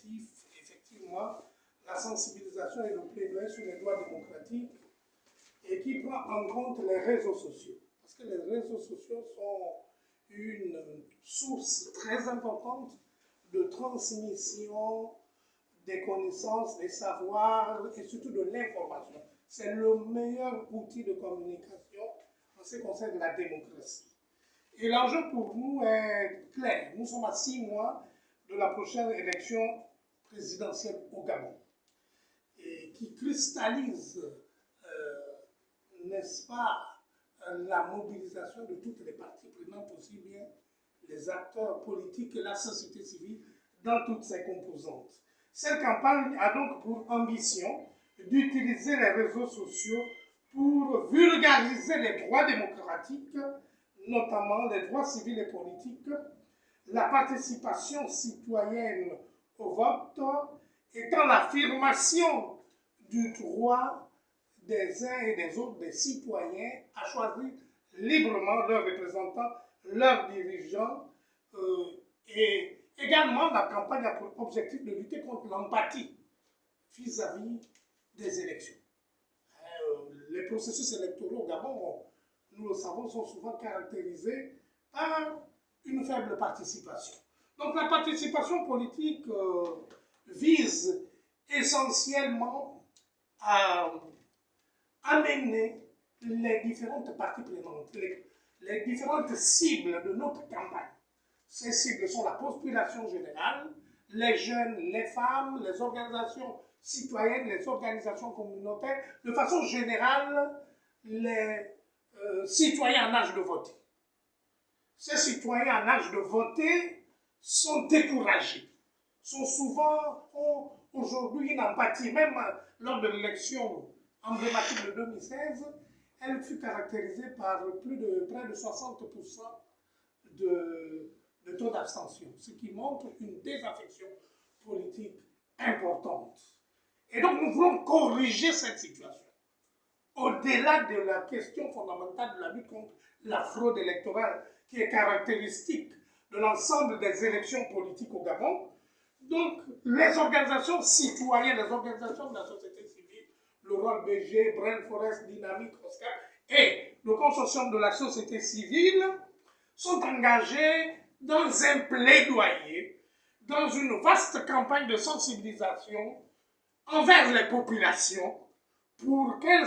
objectif, effectivement, la sensibilisation et le plaidoyer sur les droits démocratiques et qui prend en compte les réseaux sociaux. Parce que les réseaux sociaux sont une source très importante de transmission des connaissances, des savoirs et surtout de l'information. C'est le meilleur outil de communication en ce qui concerne la démocratie. Et l'enjeu pour nous est clair. Nous sommes à 6 mois de la prochaine élection présidentielle au Gabon et qui cristallise, n'est-ce pas, la mobilisation de toutes les parties prenantes, aussi bien les acteurs politiques que la société civile dans toutes ses composantes. Cette campagne a donc pour ambition d'utiliser les réseaux sociaux pour vulgariser les droits démocratiques, notamment les droits civils et politiques, la participation citoyenne au vote étant l'affirmation du droit des uns et des autres, des citoyens, à choisir librement leurs représentants, leurs dirigeants, et également la campagne a pour objectif de lutter contre l'empathie vis-à-vis des élections. Les processus électoraux au Gabon, nous le savons, sont souvent caractérisés par une faible participation. Donc la participation politique vise essentiellement à amener les différentes parties prenantes, les différentes cibles de notre campagne. Ces cibles sont la population générale, les jeunes, les femmes, les organisations citoyennes, les organisations communautaires, de façon générale, les citoyens en âge de voter. Ces citoyens en âge de voter sont découragés, ont aujourd'hui une empathie, même lors de l'élection emblématique de 2016, elle fut caractérisée par près de 60% de taux d'abstention, ce qui montre une désaffection politique importante. Et donc nous voulons corriger cette situation. Au-delà de la question fondamentale de la lutte contre la fraude électorale, qui est caractéristique de l'ensemble des élections politiques au Gabon, donc les organisations citoyennes, les organisations de la société civile, le rôle BG, Brain Forest, Dynamique, OSCAP, et le consortium de la société civile sont engagés dans un plaidoyer, dans une vaste campagne de sensibilisation envers les populations pour qu'elles